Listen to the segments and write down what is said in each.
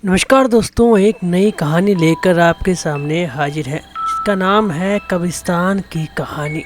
नमस्कार दोस्तों, एक नई कहानी लेकर आपके सामने हाजिर है जिसका नाम है कब्रिस्तान की कहानी।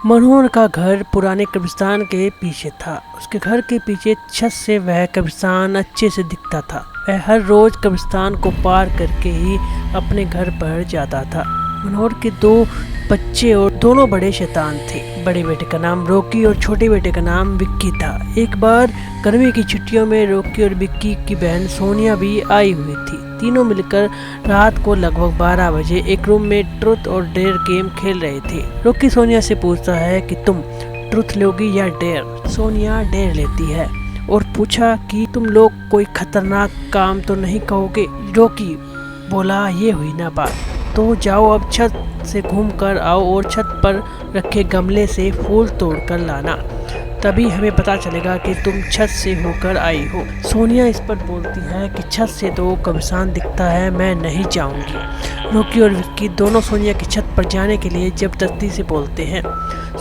मनोहर का घर पुराने कब्रिस्तान के पीछे था। उसके घर के पीछे छत से वह कब्रिस्तान अच्छे से दिखता था। वह हर रोज कब्रिस्तान को पार करके ही अपने घर पर जाता था। मनोहर के दो बच्चे और दोनों बड़े शैतान थे। बड़े बेटे का नाम रॉकी और छोटे बेटे का नाम विक्की था। एक बार गर्मी की छुट्टियों में रॉकी और विक्की की बहन सोनिया भी आई हुई थी। तीनों मिलकर रात को लगभग 12 बजे एक रूम में ट्रुथ और डेयर गेम खेल रहे थे। रॉकी सोनिया से पूछता है कि तुम ट्रुथ लोगी या डेयर। सोनिया डेयर लेती है और पूछा कि तुम लोग कोई खतरनाक काम तो नहीं कहोगे। रॉकी बोला, ये हुई ना बात, तो जाओ अब छत से घूम कर आओ और छत पर रखे गमले से फूल तोड़ कर लाना, तभी हमें पता चलेगा कि तुम छत से होकर आई हो। सोनिया इस पर बोलती है कि छत से तो कब्रिस्तान दिखता है, मैं नहीं जाऊंगी। रॉकी और विक्की दोनों सोनिया की छत पर जाने के लिए जबरदस्ती से बोलते हैं।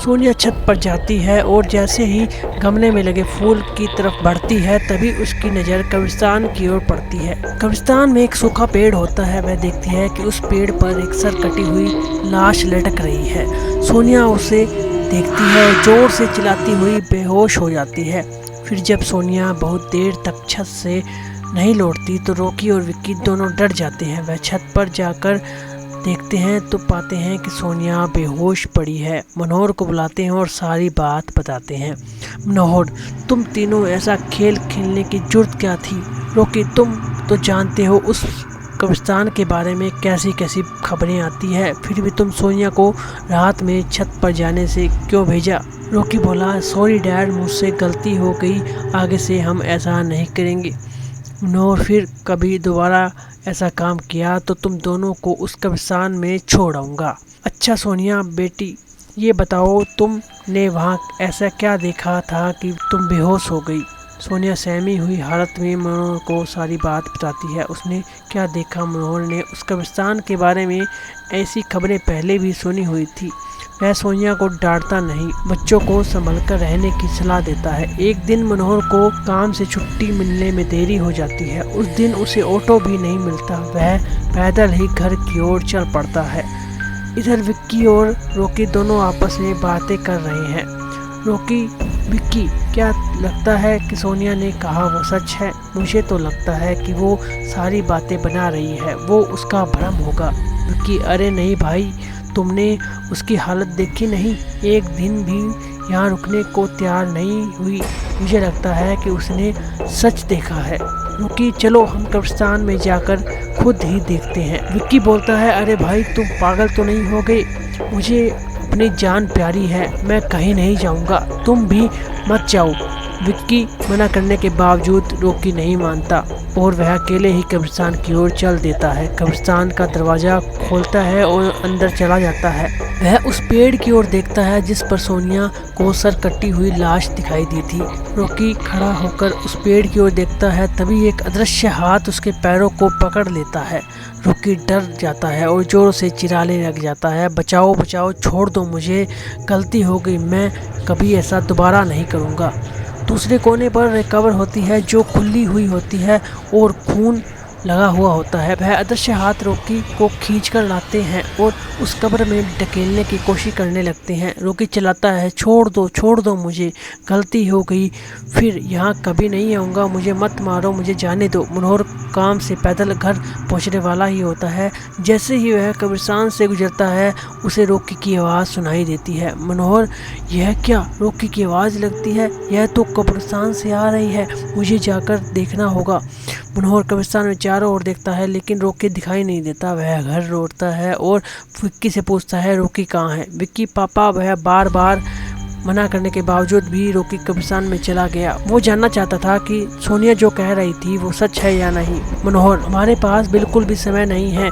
सोनिया छत पर जाती है और जैसे ही गमले में लगे फूल की तरफ बढ़ती है तभी उसकी नज़र कब्रिस्तान की ओर पड़ती है। कब्रिस्तान में एक सूखा पेड़ होता है। वह देखती है कि उस पेड़ पर एक सर कटी हुई लाश लटक रही है। सोनिया उसे देखती है और जोर से चिल्लाती हुई बेहोश हो जाती है। फिर जब सोनिया बहुत देर तक छत से नहीं लौटती तो रॉकी और विक्की दोनों डर जाते हैं। वह छत पर जाकर देखते हैं तो पाते हैं कि सोनिया बेहोश पड़ी है। मनोहर को बुलाते हैं और सारी बात बताते हैं। मनोहर, तुम तीनों ऐसा खेल खेलने की जुर्त क्या थी? रॉकी, तुम तो जानते हो उस कब्रिस्तान के बारे में कैसी कैसी खबरें आती है, फिर भी तुम सोनिया को रात में छत पर जाने से क्यों भेजा? रॉकी बोला, सॉरी डैड, मुझसे गलती हो गई, आगे से हम ऐसा नहीं करेंगे। मनोहर, फिर कभी दोबारा ऐसा काम किया तो तुम दोनों को उस कब्रिस्तान में छोड़ आऊँगा। अच्छा सोनिया बेटी, ये बताओ तुमने वहाँ ऐसा क्या देखा था कि तुम बेहोश हो गई? सोनिया सहमी हुई हालत में मनोहर को सारी बात बताती है। उसने क्या देखा? मनोहर ने उस कब्रिस्तान के बारे में ऐसी खबरें पहले भी सुनी हुई थी। वह सोनिया को डांटता नहीं, बच्चों को संभल कर रहने की सलाह देता है। एक दिन मनोहर को काम से छुट्टी मिलने में देरी हो जाती है। उस दिन उसे ऑटो भी नहीं मिलता। वह पैदल ही घर की ओर चल पड़ता है। इधर विक्की और रॉकी दोनों आपस में बातें कर रहे हैं। रॉकी, विक्की, क्या लगता है कि सोनिया ने कहा वो सच है? मुझे तो लगता है कि वो सारी बातें बना रही है, वो उसका भ्रम होगा। विक्की, अरे नहीं भाई, तुमने उसकी हालत देखी नहीं? एक दिन भी यहाँ रुकने को तैयार नहीं हुई। मुझे लगता है कि उसने सच देखा है। रॉकी, चलो हम कब्रिस्तान में जाकर खुद ही देखते हैं। विक्की बोलता है, अरे भाई, तुम पागल तो नहीं हो गए? मुझे अपनी जान प्यारी है, मैं कहीं नहीं जाऊंगा, तुम भी मत जाओ। विक्की मना करने के बावजूद रॉकी नहीं मानता और वह अकेले ही कब्रिस्तान की ओर चल देता है। कब्रिस्तान का दरवाज़ा खोलता है और अंदर चला जाता है। वह उस पेड़ की ओर देखता है जिस पर सोनिया को सर कटी हुई लाश दिखाई दी थी। रॉकी खड़ा होकर उस पेड़ की ओर देखता है, तभी एक अदृश्य हाथ उसके पैरों को पकड़ लेता है। रॉकी डर जाता है और जोर से चिल्लाने लग जाता है, बचाओ बचाओ, छोड़ दो मुझे, गलती हो गई, मैं कभी ऐसा दोबारा नहीं करूँगा। दूसरे कोने पर एक कब्र होती है जो खुली हुई होती है और खून लगा हुआ होता है। वह अदृश्य हाथ रॉकी को खींचकर लाते हैं और उस कब्र में ढकेलने की कोशिश करने लगते हैं। रॉकी चिल्लाता है, छोड़ दो मुझे, गलती हो गई, फिर यहाँ कभी नहीं आऊँगा, मुझे मत मारो, मुझे जाने दो। मनोहर काम से पैदल घर पहुँचने वाला ही होता है। जैसे ही वह कब्रिस्तान से गुजरता है उसे रॉकी की आवाज़ सुनाई देती है। मनोहर, यह क्या? रॉकी की आवाज़ लगती है, यह तो कब्रिस्तान से आ रही है, मुझे जाकर देखना होगा। मनोहर कब्रिस्तान में चारों ओर देखता है लेकिन रॉकी दिखाई नहीं देता। वह घर लौटता है और विक्की से पूछता है, रॉकी कहाँ है? विक्की, पापा। वह बार बार मना करने के बावजूद भी रॉकी कब्रिस्तान में चला गया। वो जानना चाहता था कि सोनिया जो कह रही थी वो सच है या नहीं। मनोहर, हमारे पास बिल्कुल भी समय नहीं है,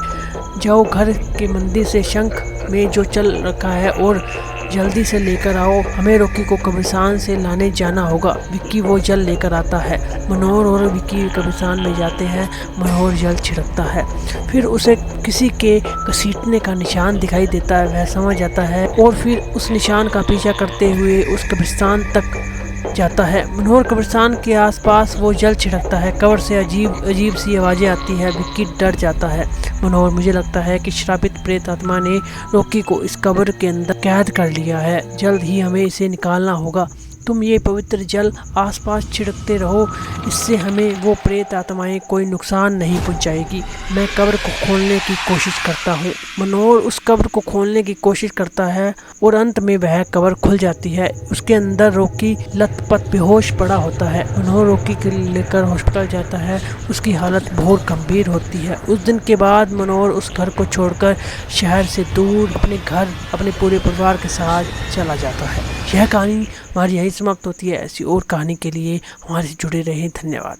जाओ घर के मंदिर से शंख में जो चल रखा है और जल्दी से लेकर आओ, हमें रॉकी को कब्रिस्तान से लाने जाना होगा। विक्की वो जल लेकर आता है। मनोहर और विक्की कब्रिस्तान में जाते हैं। मनोहर जल छिड़कता है, फिर उसे किसी के घसीटने का निशान दिखाई देता है। वह समझ जाता है और फिर उस निशान का पीछा करते हुए उस कब्रिस्तान तक जाता है। मनोहर कब्रिस्तान के आसपास वो जल छिड़कता है। कब्र से अजीब अजीब सी आवाज़ें आती है। विक्की डर जाता है। मनोहर, मुझे लगता है कि श्रापित प्रेत आत्मा ने रॉकी को इस कब्र के अंदर कैद कर लिया है। जल्द ही हमें इसे निकालना होगा। तुम ये पवित्र जल आसपास छिड़कते रहो, इससे हमें वो प्रेत आत्माएं कोई नुकसान नहीं पहुंचाएगी। मैं कब्र को खोलने की कोशिश करता हूँ। मनोहर उस कब्र को खोलने की कोशिश करता है और अंत में वह कब्र खुल जाती है। उसके अंदर रॉकी लथपथ बेहोश पड़ा होता है। मनोहर रॉकी को लेकर हॉस्पिटल जाता है। उसकी हालत बहुत गंभीर होती है। उस दिन के बाद मनोहर उस घर को छोड़कर शहर से दूर अपने घर अपने पूरे परिवार के साथ चला जाता है। यह कहानी हमारी यहीं समाप्त होती है। ऐसी और कहानी के लिए हमारे से जुड़े रहें। धन्यवाद।